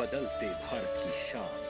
बदलते भारत की शान।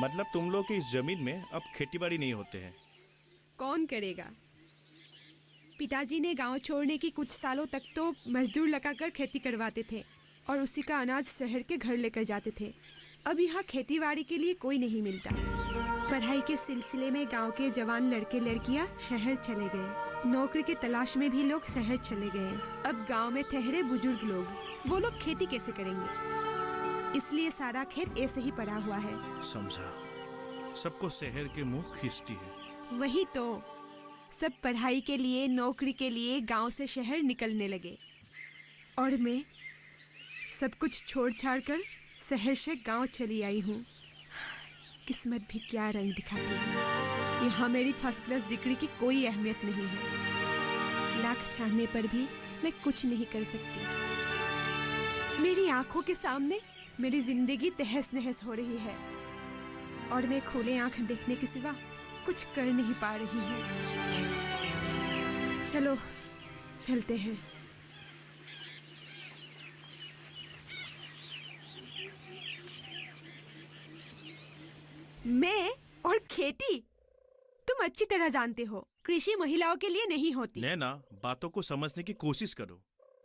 मतलब तुम लोग की इस जमीन में अब खेतीबाड़ी नहीं होते हैं? कौन करेगा? पिताजी ने गांव छोड़ने की कुछ सालों तक तो मजदूर लगाकर खेती करवाते थे और उसी का अनाज शहर के घर लेकर जाते थे। अब यहाँ खेतीबाड़ी के लिए कोई नहीं मिलता। पढ़ाई के सिलसिले में गांव के जवान लड़के लड़कियां शहर चले गए। नौकरी की तलाश में भी लोग शहर चले गए। अब गांव में ठहरे बुजुर्ग लोग, वो लोग खेती कैसे करेंगे? इसलिए सारा खेत ऐसे ही पड़ा हुआ है। समझा। सबको शहर के मुंह खींचती है। वही तो, सब पढ़ाई के लिए, नौकरी के लिए गांव से शहर निकलने लगे और मैं सब कुछ छोड़ छाड़ कर शहर से गांव चली आई हूँ। किस्मत भी क्या रंग दिखाती है। यहाँ मेरी फर्स्ट क्लास डिग्री की कोई अहमियत नहीं है। लाख चाहने पर भी मैं कुछ नहीं कर सकती। मेरी आंखों के सामने मेरी जिंदगी तहस नहस हो रही है और मैं खुले आंख देखने के सिवा कुछ कर नहीं पा रही हूँ। चलो चलते हैं। मैं और खेती, तुम अच्छी तरह जानते हो, कृषि महिलाओं के लिए नहीं होती। नैना, बातों को समझने की कोशिश करो।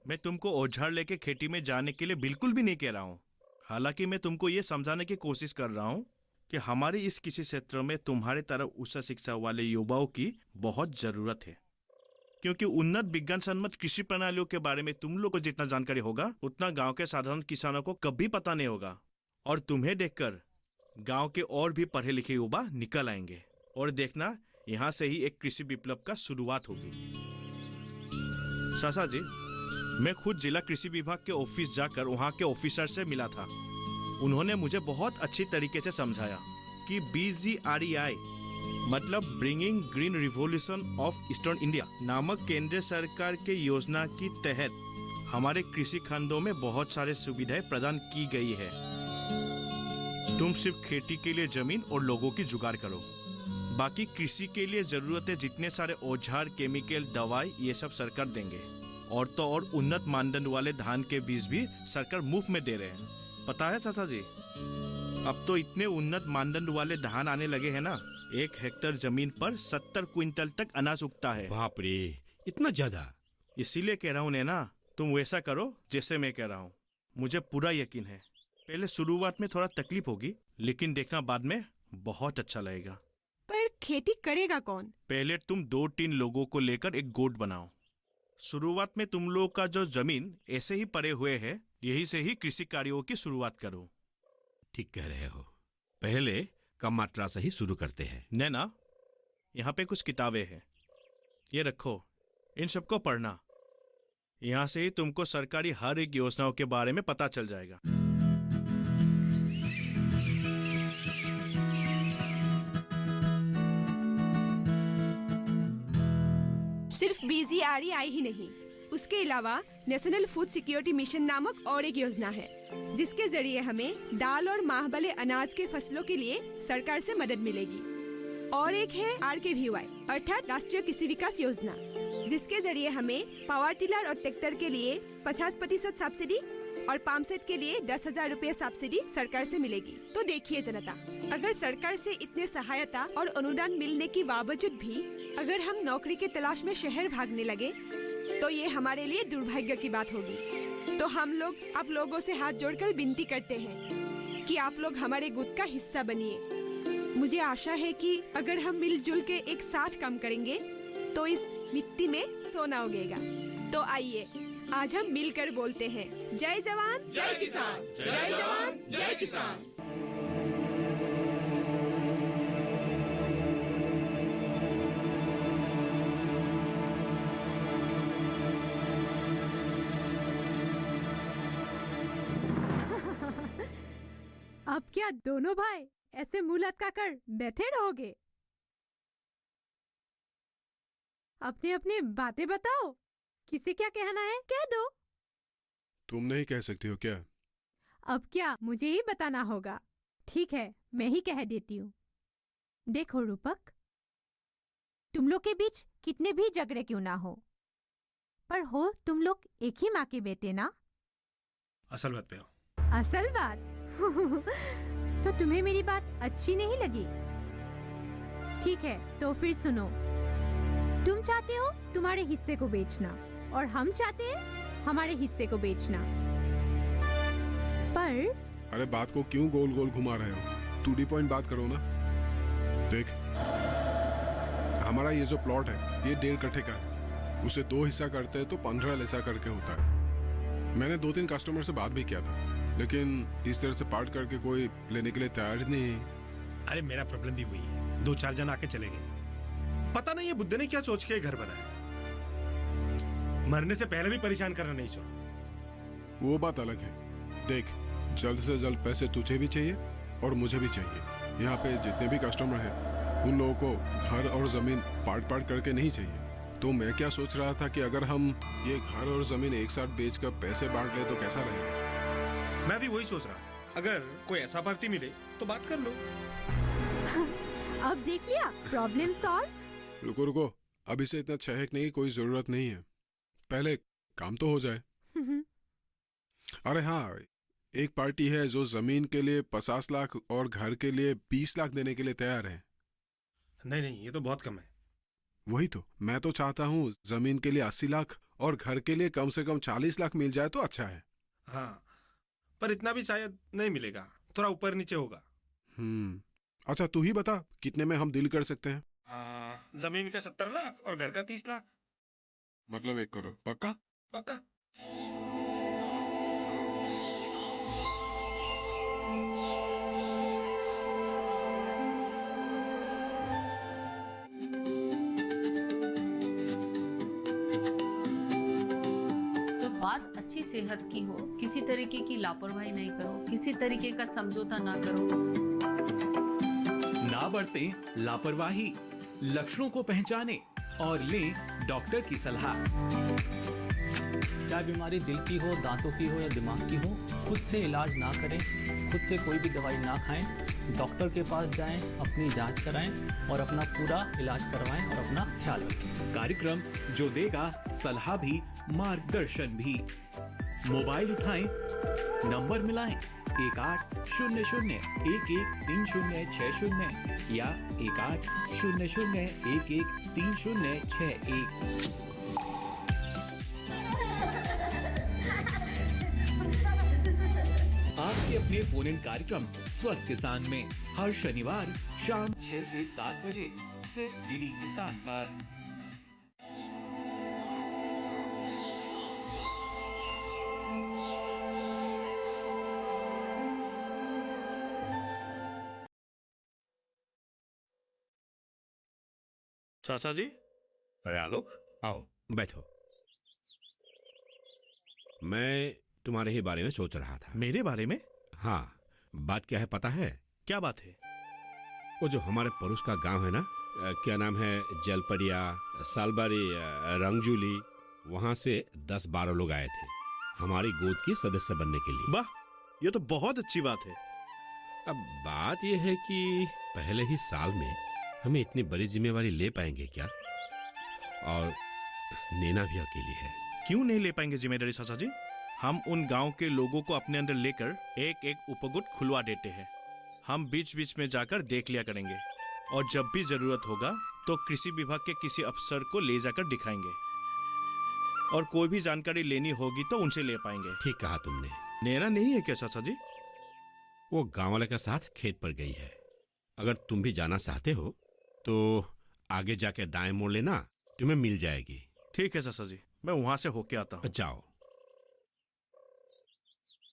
मैं तुमको औजार लेके खेती में जाने के लिए बिल्कुल भी नहीं कह रहा हूँ। हालांकि मैं तुमको ये समझाने की कोशिश कर रहा हूँ कि हमारे इस कृषि क्षेत्र में तुम्हारे तरह उच्च शिक्षा वाले युवाओं की बहुत जरूरत है, क्योंकि उन्नत विज्ञान सम्मत कृषि प्रणालियों के बारे में तुम लोग को जितना जानकारी होगा उतना गांव के साधारण किसानों को कभी पता नहीं होगा। और तुम्हें देखकर गांव के और भी पढ़े लिखे युवा निकल आएंगे और देखना, यहाँ से ही एक कृषि विप्लव का शुरुआत होगी। सासा जी, मैं खुद जिला कृषि विभाग के ऑफिस जाकर वहाँ के ऑफिसर से मिला था। उन्होंने मुझे बहुत अच्छी तरीके से समझाया कि BGREI मतलब bringing green revolution of eastern India नामक केंद्र सरकार के योजना की तहत हमारे कृषि खंडों में बहुत सारे सुविधाएं प्रदान की गई है। तुम सिर्फ खेती के लिए जमीन और लोगों की जुगाड़ करो, बाकी कृषि के लिए जरूरत है जितने सारे औजार, केमिकल, दवाई, ये सब सरकार देंगे। और तो और उन्नत मानदंड वाले धान के बीज भी सरकार मुफ्त में दे रहे हैं। पता है चाचा जी, अब तो इतने उन्नत मानदंड वाले धान आने लगे हैं ना, 1 हेक्टेयर जमीन पर 70 क्विंटल तक अनाज उगता है। बाप रे, इतना ज्यादा! इसीलिए कह रहा हूँ नैना, तुम वैसा करो जैसे मैं कह रहा हूँ। मुझे पूरा यकीन है, पहले शुरुआत में थोड़ा तकलीफ होगी, लेकिन देखना बाद में बहुत अच्छा लगेगा। पर खेती करेगा कौन? पहले तुम 2-3 लोगों को लेकर एक गोट बनाओ। शुरुआत में तुम लोग का जो जमीन ऐसे ही पड़े हुए है, यही से ही कृषि कार्यों की शुरुआत करो। ठीक कह रहे हो, पहले कम मात्रा से ही शुरू करते हैं। नैना, यहाँ पे कुछ किताबें हैं, ये रखो, इन सबको पढ़ना। यहाँ से ही तुमको सरकारी हर एक योजनाओं के बारे में पता चल जाएगा। सिर्फ BGREI ही नहीं, उसके अलावा नेशनल फूड सिक्योरिटी मिशन नामक और एक योजना है, जिसके जरिए हमें दाल और माह वाले अनाज के फसलों के लिए सरकार से मदद मिलेगी। और एक है RKVY अर्थात राष्ट्रीय कृषि विकास योजना, जिसके जरिए हमें पावर टिलर और ट्रैक्टर के लिए 50% सब्सिडी और पंप सेट के लिए 10,000 रुपए सब्सिडी सरकार से मिलेगी। तो देखिए जनता, अगर सरकार से इतने सहायता और अनुदान मिलने के बावजूद भी अगर हम नौकरी के तलाश में शहर भागने लगे तो ये हमारे लिए दुर्भाग्य की बात होगी। तो हम लोग आप लोगों से हाथ जोड़कर विनती करते हैं कि आप लोग हमारे गुट का हिस्सा बनिए। मुझे आशा है कि अगर हम मिलजुल के एक साथ काम करेंगे तो इस मिट्टी में सोना उगेगा। तो आइए आज हम मिलकर बोलते हैं, जय जवान जय किसान, जय जवान जय किसान। अब क्या दोनों भाई ऐसे मुंह लटका कर बैठे रहोगे? अपने अपने बातें बताओ, किसे क्या कहना है कह दो। तुम नहीं कह सकती हो क्या? अब क्या मुझे ही बताना होगा? ठीक है, मैं ही कह देती हूँ। देखो रूपक, तुम लोग के बीच कितने भी झगड़े क्यों ना हो, पर हो तुम लोग एक ही माँ के बेटे ना? असल बात पे आओ। असल बात? तो तुम्हें मेरी बात अच्छी नहीं लगी? ठीक है, तो फिर सुनो। तुम चाहते हो तुम्हारे हिस्से को बेचना और हम चाहते हैं हमारे हिस्से को बेचना, पर अरे बात को क्यों गोल गोल घुमा रहे हो? टू दी पॉइंट बात करो ना। देख, हमारा ये जो प्लॉट है ये 1.5 कट्ठे का है। उसे 2 हिस्सा करते हैं तो 15 हिस्सा करके होता है। मैंने 2-3 कस्टमर से बात भी किया था, लेकिन इस तरह से पार्ट करके कोई लेने के लिए तैयार ही नहीं है। अरे मेरा प्रॉब्लम भी वही है, 2-4 जन आके चले गए। पता नहीं ये बुद्धे ने क्या सोच के घर बनाया। मरने से पहले भी परेशान करना नहीं चाहिए। वो बात अलग है। देख, जल्द से जल्द पैसे तुझे भी चाहिए और मुझे भी चाहिए। यहाँ पे जितने भी कस्टमर हैं उन लोगों को घर और जमीन पार्ट करके नहीं चाहिए। तो मैं क्या सोच रहा था कि अगर हम ये घर और जमीन एक साथ बेचकर पैसे बांट ले तो कैसा रहेगा? मैं भी वही सोच रहा था, अगर कोई ऐसा भर्ती मिले तो बात कर लो। अब देख लिया, प्रॉब्लम सॉल्व। रुको रुको, अभी से इतना चहकने की कोई जरूरत नहीं है, पहले काम तो हो जाए। अरे हाँ, एक पार्टी है जो जमीन के लिए 50 लाख और घर के लिए 20 लाख देने के लिए तैयार है। नहीं, ये तो बहुत कम है। वही तो, मैं तो चाहता हूँ जमीन के लिए 80 लाख और घर के लिए कम से कम 40 लाख मिल जाए तो अच्छा है। हाँ, पर इतना भी शायद नहीं मिलेगा, थोड़ा ऊपर नीचे होगा। अच्छा तू ही बता, कितने में हम डील कर सकते हैं? जमीन का 70 लाख और घर का 30 लाख। मतलब 1 करोड़ पक्का? पक्का। बात अच्छी सेहत की हो, किसी तरीके की लापरवाही नहीं करो, किसी तरीके का समझौता ना करो। ना बरतें लापरवाही, लक्षणों को पहचानें और लें डॉक्टर की सलाह। चाहे बीमारी दिल की हो, दांतों की हो या दिमाग की हो, खुद से इलाज ना करें, खुद से कोई भी दवाई ना खाएं, डॉक्टर के पास जाएं, अपनी जांच कराएं और अपना पूरा इलाज करवाएं और अपना ख्याल रखें। कार्यक्रम जो देगा सलाह भी मार्गदर्शन भी। मोबाइल उठाएं, नंबर मिलाएं 1800113060 या 1800113061। आपके अपने फोन इन कार्यक्रम स्वस्थ किसान में हर शनिवार शाम 6 से 7 बजे सिर्फ डीडी किसान पर। चाचा जी, अरे आलोक, आओ बैठो। मैं तुम्हारे ही बारे में सोच रहा था। मेरे बारे में? हाँ, बात क्या है पता है? क्या बात है? वो जो हमारे पड़ोस का गांव है ना, क्या नाम है, जलपरिया, सालबारी, रंगजूली, वहां से 10-12 लोग आए थे हमारी गोद की सदस्य बनने के लिए। वाह, ये तो बहुत अच्छी बात है। अब बात यह है कि पहले ही साल में हमें इतनी बड़ी जिम्मेवारी ले पाएंगे क्या? और नैना भी अकेली है। क्यों नहीं ले पाएंगे जिम्मेदारी चाचा जी? हम उन गांव के लोगों को अपने अंदर लेकर एक एक उपगुट खुलवा देते हैं। हम बीच बीच में जाकर देख लिया करेंगे और जब भी जरूरत होगा तो कृषि विभाग के किसी अफसर को ले जाकर दिखाएंगे और कोई भी जानकारी लेनी होगी तो उनसे ले पाएंगे। ठीक कहा तुमने। नैना नहीं है क्या चाचा जी? वो गांव वाले के साथ खेत पर गई है। अगर तुम भी जाना चाहते हो तो आगे जाके दाएं मोड़ लेना, तुम्हें मिल जाएगी। ठीक है चाचा जी, मैं वहां से होके आता हूँ। जाओ।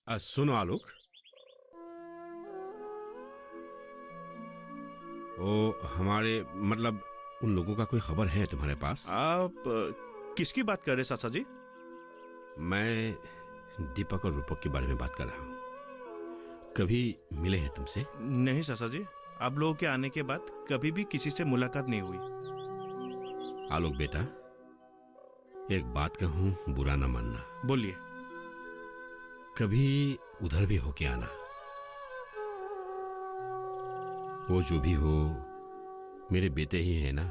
सुनो आलोक, वो हमारे मतलब उन लोगों का कोई खबर है तुम्हारे पास? आप किसकी बात कर रहे चाचा जी? मैं दीपक और रूपक के बारे में बात कर रहा हूँ। कभी मिले हैं तुमसे? नहीं चाचा जी, आप लोगों के आने के बाद कभी भी किसी से मुलाकात नहीं हुई। आलोक बेटा, एक बात कहूँ, बुरा न मानना। बोलिए। कभी उधर भी होके आना। वो जो भी हो मेरे बेटे ही है ना।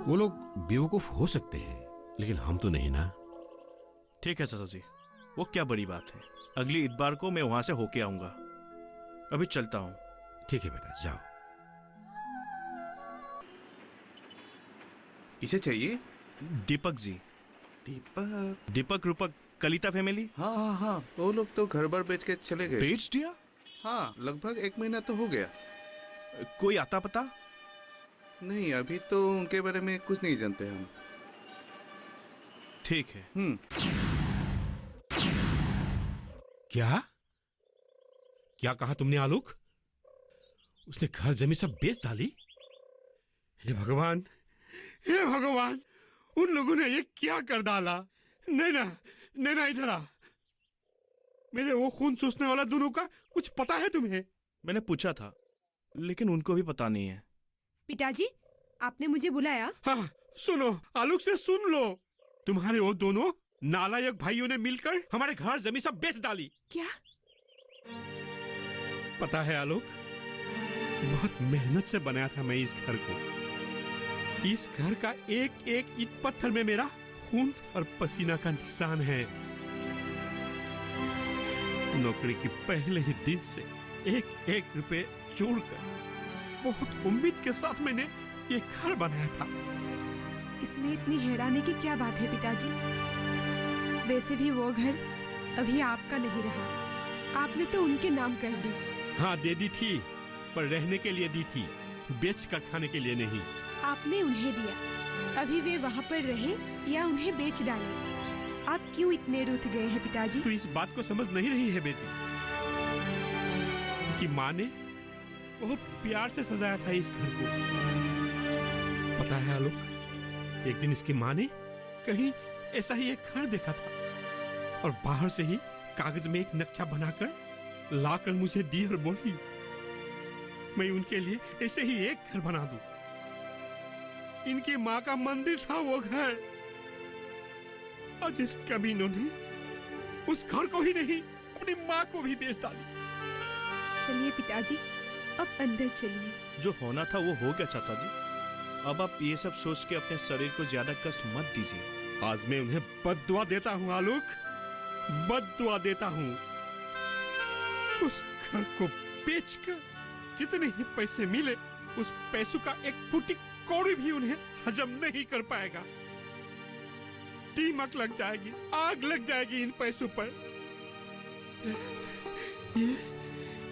वो लोग बेवकूफ हो सकते हैं लेकिन हम तो नहीं ना। ठीक है चाचा जी, वो क्या बड़ी बात है। अगली इतवार को मैं वहां से होके आऊंगा। अभी चलता हूँ। ठीक है बेटा, जाओ। किसे चाहिए? दीपक जी। दीपक? दीपक रूपक कलिता फैमिली? हाँ हाँ हाँ, वो लोग तो घर बार बेच के चले गए। बेच दिया? हाँ, लगभग 1 महीना तो हो गया। कोई आता पता? नहीं, अभी तो उनके बारे में कुछ नहीं जानते हम। ठीक है। क्या क्या कहा तुमने आलोक? उसने घर जमीन सब बेच डाली? हे भगवान, हे भगवान, उन लोगों ने ये क्या कर डाला? नैना, नैना इधर आ। मेरे वो खून चूसने वाला दोनों का कुछ पता है तुम्हें? मैंने पूछा था लेकिन उनको भी पता नहीं है। पिताजी, आपने मुझे बुलाया? हाँ, सुनो, आलोक से सुन लो। तुम्हारे वो दोनों नालायक भाइयों ने मिलकर हमारे घर जमीन सब बेच डाली। क्या? पता है आलोक, बहुत मेहनत से बनाया था मैं इस घर को। इस घर का एक एक ईंट पत्थर में मेरा खून और पसीना का निशान है। नौकरी के पहले ही दिन से एक एक रुपए जोड़कर बहुत उम्मीद के साथ मैंने ये घर बनाया था। इसमें इतनी हैरानी की क्या बात है पिताजी? वैसे भी वो घर अभी आपका नहीं रहा, आपने तो उनके नाम कर दी। हाँ, दे दी थी, पर रहने के लिए दी थी, बेच कर खाने के लिए नहीं। आपने उन्हें दिया, अभी वे वहाँ पर रहे या उन्हें बेच डाले। आप क्यों इतने रूठ गए हैं पिताजी? तू इस बात को समझ नहीं रही है बेटी। उनकी माँ ने बहुत प्यार से सजाया था इस घर को। पता है आलोक, एक दिन इसकी माँ ने कहीं ऐसा ही एक घर देखा था और बाहर से ही कागज में एक नक्शा बनाकर लाकर मुझे दी और बोली, मैं उनके लिए ऐसे ही एक घर बना दूं। इनकी माँ का मंदिर था वो घर, और जिस कमीनों ने उस घर को ही नहीं अपनी माँ को भी बेच डाली। चलिए पिताजी, अब अंदर चलिए। जो होना था वो हो गया चाचा जी। अब आप ये सब सोच के अपने शरीर को ज्यादा कष्ट मत दीजिए। आज मैं उन्हें बद्दुआ देता हूँ आलोक, बद्दुआ देता हूँ। उस घर को बेचकर जितने ही पैसे मिले, उस पैसों का एक फुटी कौड़ी भी उन्हें हजम नहीं कर पाएगा। दीमक लग जाएगी, आग लग जाएगी इन पैसों पर।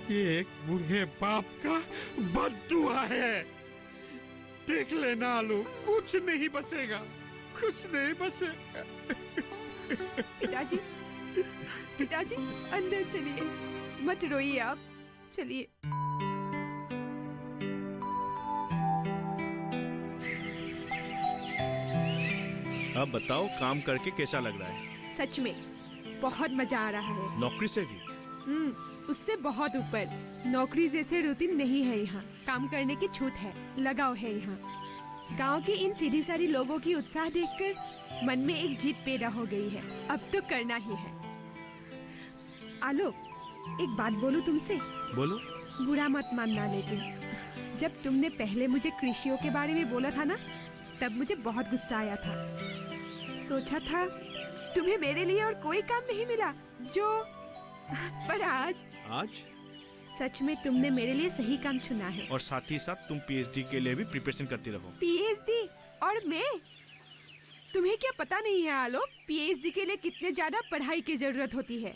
ये एक बूढ़े बाप का बद्दुआ है। देख लेना आलोक, कुछ नहीं बचेगा, कुछ नहीं बचेगा। पिताजी, पिताजी अंदर चलिए, मत रोइए आप, चलिए। अब बताओ, काम करके कैसा लग रहा है? सच में बहुत मजा आ रहा है। नौकरी से भी? उससे बहुत ऊपर। नौकरी जैसे रूटीन नहीं है यहाँ, काम करने की छूट है, लगाव है यहाँ। गांव के इन सीधी सारी लोगों की उत्साह देखकर मन में एक जीत पैदा हो गई है। अब तो करना ही है। आलोक, एक बात बोलूं तुमसे? बोलो। बुरा मत मानना, लेकिन जब तुमने पहले मुझे कृषियों के बारे में बोला था ना, तब मुझे बहुत गुस्सा आया था। सोचा था तुम्हें मेरे लिए और कोई काम नहीं मिला जो, पर आज सच में तुमने मेरे लिए सही काम चुना है। और साथ ही साथ तुम पीएचडी के लिए भी प्रिपरेशन करती रहो। पीएचडी? और मैं? तुम्हें क्या पता नहीं है आलोक, पीएचडी के लिए कितने ज्यादा पढ़ाई की जरूरत होती है,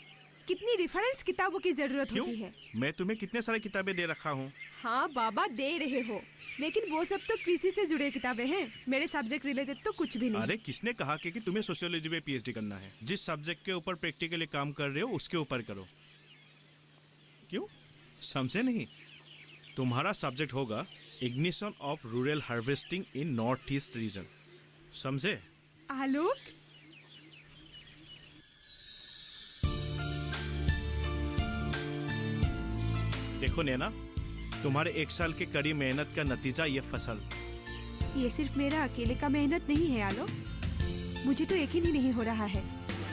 कितनी रेफरेंस किताबों की जरूरत होती है। मैं तुम्हें कितने सारे किताबें दे रखा हूँ। हाँ बाबा दे रहे हो, लेकिन वो सब तो कृषि से जुड़े किताबें हैं, मेरे सब्जेक्ट रिलेटेड तो कुछ भी नहीं। अरे किसने कहा कि तुम्हें सोशियोलॉजी में पीएचडी करना है? जिस सब्जेक्ट के ऊपर प्रैक्टिकली काम कर रहे हो उसके ऊपर करो। क्यों समझे नहीं? तुम्हारा सब्जेक्ट होगा ignition of rural harvesting in north east region, समझे? आलोक, देखो नैना, तुम्हारे 1 साल के कड़ी मेहनत का नतीजा ये फसल। ये सिर्फ मेरा अकेले का मेहनत नहीं है आलोक, मुझे तो यकीन ही नहीं हो रहा है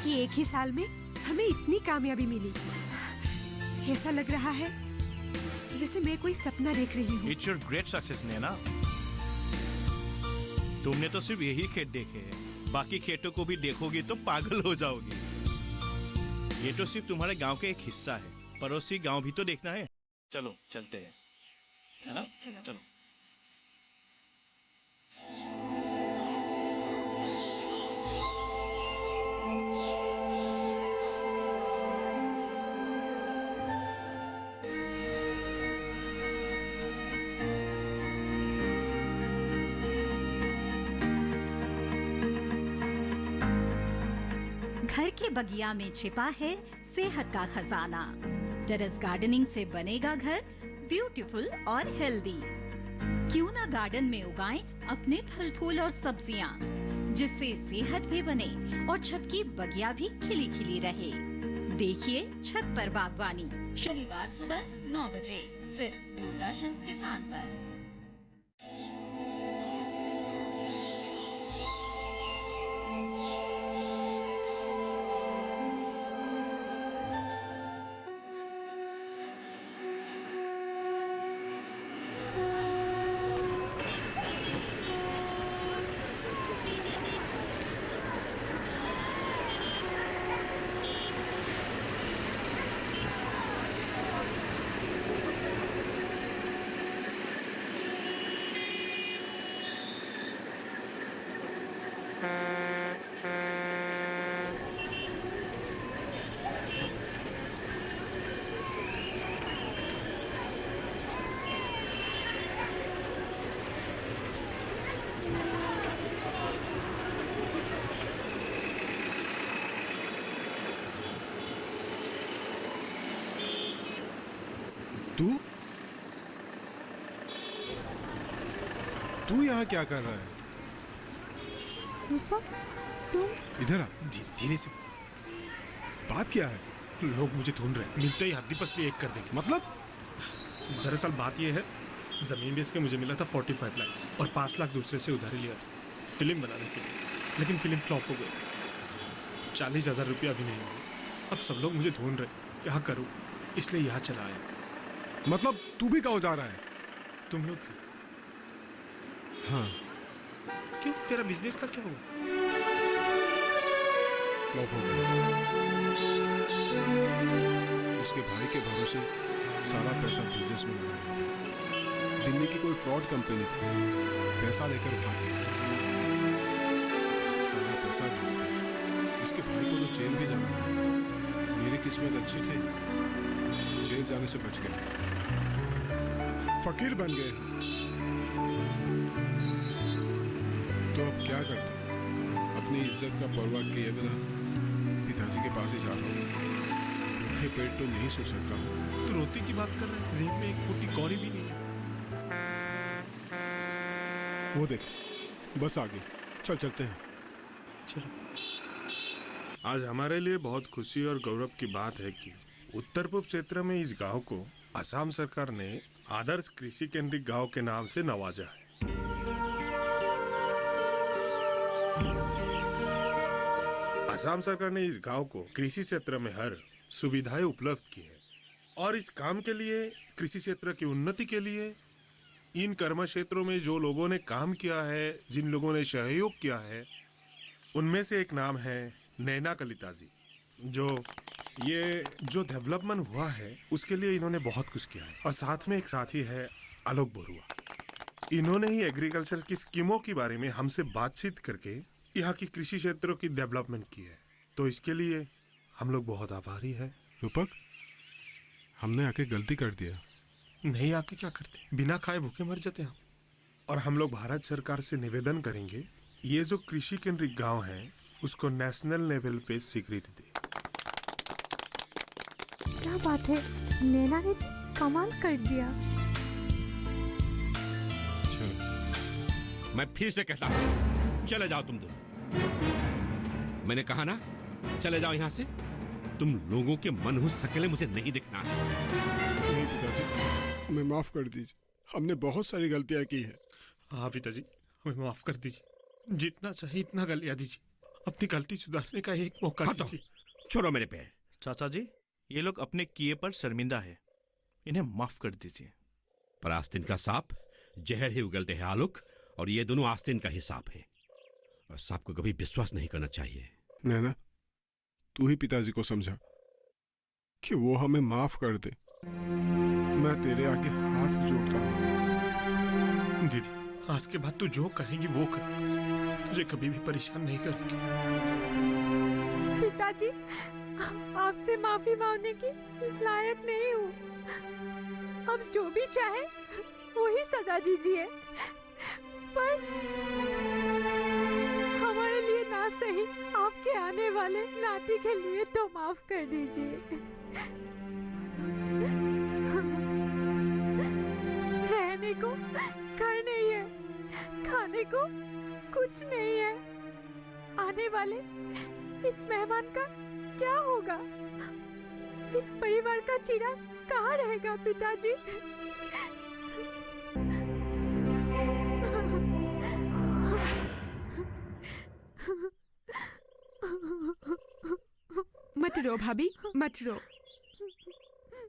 कि एक ही साल में हमें इतनी कामयाबी मिली। ऐसा लग रहा है जैसे मैं कोई सपना देख रही हूँ। इट्स योर ग्रेट सक्सेस नैना। तुमने तो सिर्फ यही खेत देखे हैं, बाकी खेतों को भी देखोगी तो पागल हो जाओगी। ये तो सिर्फ तुम्हारे गांव का एक हिस्सा है, पड़ोसी गांव भी तो देखना है। चलो चलते हैं, है ना? चलो। घर के बगिया में छिपा है सेहत का खजाना। टेरेस गार्डनिंग से बनेगा घर ब्यूटीफुल और हेल्दी। क्यों ना गार्डन में उगाएं अपने फल फूल और सब्जियां, जिससे सेहत भी बने और छत की बगिया भी खिली खिली रहे। देखिए छत पर बागवानी, शनिवार सुबह 9 बजे सिर्फ दूरदर्शन किसान पर। तू यहाँ क्या कर रहा है? रूपा, तुम इधर आ। धीरे से बात क्या है? लोग मुझे ढूंढ रहे हैं, मिलते ही हड्डी पसली एक कर देंगे। मतलब? दरअसल बात यह है, जमीन बेच के मुझे मिला था 45 लाख और 5 लाख दूसरे से उधारी लिया था फिल्म बनाने के लिए, लेकिन फिल्म फ्लॉप हो गई। 40,000 रुपया भी नहीं मिला। अब सब लोग मुझे ढूंढ रहे, क्या करूं, इसलिए यहाँ चला आया। मतलब तू भी गाँव जा रहा है? तुम लोग भी? हाँ। क्यों, तेरा बिजनेस का क्या हुआ? फ्लॉप हो गया। इसके भाई के भरोसे सारा पैसा बिजनेस में लगा दिया था। दिल्ली की कोई फ्रॉड कंपनी थी, पैसा लेकर भाग गई। सारा पैसा डूब गया। इसके भाई को तो जेल भी जाना था। मेरी किस्मत अच्छी थी, जेल जाने से बच गए। फकीर बन गए। तो अब क्या करते? अपनी इज्जत का परवाह किए बिना पिताजी के पास ही जा रहा हूँ। भूखे पेट तो नहीं सो सकता हूँ। तू रोटी की बात कर रहा है, जेब में एक फुट्टी कौड़ी भी नहीं है। वो देख, बस आगे, चल चलते हैं। चलो। आज हमारे लिए बहुत खुशी और गौरव की बात है कि उत्तर पूर्व क्षेत्र में इस गांव को असम सरकार ने आदर्श कृषि केंद्रित गांव के नाम से नवाजा है। असम सरकार ने इस गांव को कृषि क्षेत्र में हर सुविधाएं उपलब्ध की है और इस काम के लिए, कृषि क्षेत्र की उन्नति के लिए इन कर्म क्षेत्रों में जो लोगों ने काम किया है, जिन लोगों ने सहयोग किया है, उनमें से एक नाम है नैना कलिता जी। जो डेवलपमेंट हुआ है उसके लिए इन्होंने बहुत कुछ किया है। और साथ में एक साथी है आलोक बरुआ। इन्होंने ही एग्रीकल्चर की स्कीमों के बारे में हमसे बातचीत करके यहाँ की कृषि क्षेत्रों की डेवलपमेंट की है। तो इसके लिए हम लोग बहुत आभारी हैं। रूपक, हमने आके गलती कर दिया। नहीं आके क्या करते, बिना खाए भूखे मर जाते हम। और हम लोग भारत सरकार से निवेदन करेंगे, ये जो कृषि केंद्रित गांव है उसको नेशनल लेवल पे स्वीकृति दे। क्या बात है, नैना ने कमाल कर दिया। मैं फिर से कहता हूँ, चले जाओ तुम दोनों। मैंने कहा ना, चले जाओ यहाँ से। तुम लोगों के मनहूस सकेले मुझे नहीं दिखना है। नहीं पिताजी, हमें माफ कर दीजिए, हमने बहुत सारी गलतियां की है। हाँ पिताजी, हमें माफ कर दीजिए। जितना चाहिए इतना गलिया दीजिए। अपनी गलती सुधारने का एक मौका दीजिए। छोड़ो मेरे पैर। चाचा जी, ये लोग अपने किए पर शर्मिंदा है, इन्हें माफ कर दीजिए। पर आस्तीन का सांप जहर ही उगलते हैं आलोक, और ये दोनों आस्तीन का ही सांप है। और सांप को कभी विश्वास नहीं करना चाहिए। नैना, तू ही पिताजी को समझा कि वो हमें माफ कर दे। मैं तेरे आगे हाथ जोड़ता हूँ। दीदी, आज के बाद तू जो कहेंगी वो कर, तुझे कभी भी परेशान नहीं करेंगे। पिताजी, आपसे माफी मांगने की लायक नहीं हूँ। अब जो भी चाहे वही सजा दीजिए, पर हमारे लिए ना सही, आपके आने वाले नाती के लिए तो माफ कर दीजिए। रहने को घर नहीं है, खाने को कुछ नहीं है। आने वाले इस मेहमान का क्या होगा? इस परिवार का चीरा कहाँ रहेगा पिताजी? मत रो भाभी, मत रो।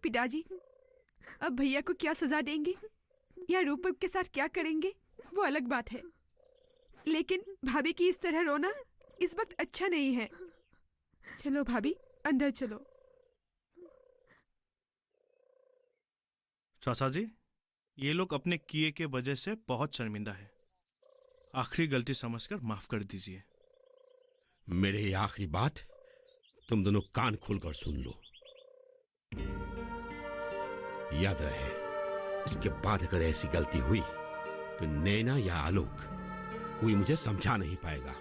पिताजी, अब भैया को क्या सजा देंगे या रूपक के साथ क्या करेंगे वो अलग बात है, लेकिन भाभी की इस तरह रोना इस वक्त अच्छा नहीं है। चलो भाभी, अंदर चलो। चाचा जी, ये लोग अपने किए के वजह से बहुत शर्मिंदा है। आखिरी गलती समझकर माफ कर दीजिए। मेरे ये आखिरी बात तुम दोनों कान खोलकर सुन लो। याद रहे, इसके बाद अगर ऐसी गलती हुई तो नैना या आलोक कोई मुझे समझा नहीं पाएगा।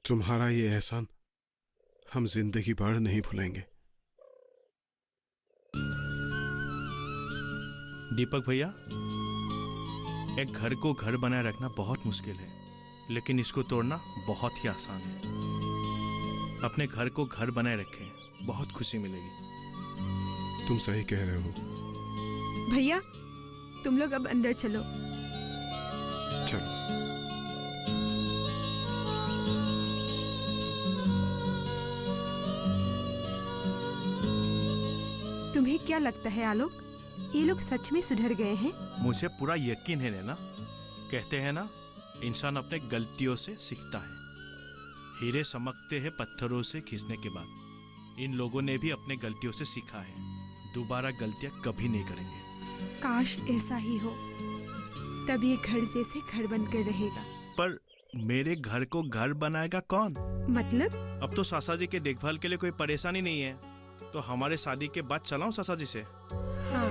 तुम्हारा ये एहसान हम जिंदगी भर नहीं भूलेंगे। दीपक भैया, एक घर को घर बनाए रखना बहुत मुश्किल है, लेकिन इसको तोड़ना बहुत ही आसान है। अपने घर को घर बनाए रखें, बहुत खुशी मिलेगी। तुम सही कह रहे हो। भैया, तुम लोग अब अंदर चलो। चलो। तुम्हें क्या लगता है आलोक, ये लोग सच में सुधर गए हैं? मुझे पूरा यकीन है नैना। कहते हैं ना, इंसान अपने गलतियों से सीखता है। हीरे चमकते हैं पत्थरों से खींचने के बाद। इन लोगों ने भी अपने गलतियों से सीखा है, दोबारा गलतियां कभी नहीं करेंगे। काश ऐसा ही हो, तब ये घर जैसे घर बनकर रहेगा। पर मेरे घर को घर बनाएगा कौन? मतलब? अब तो सासा जी के देखभाल के लिए कोई परेशानी नहीं है, तो हमारे शादी के बाद चलाऊं सासा जी से। हाँ,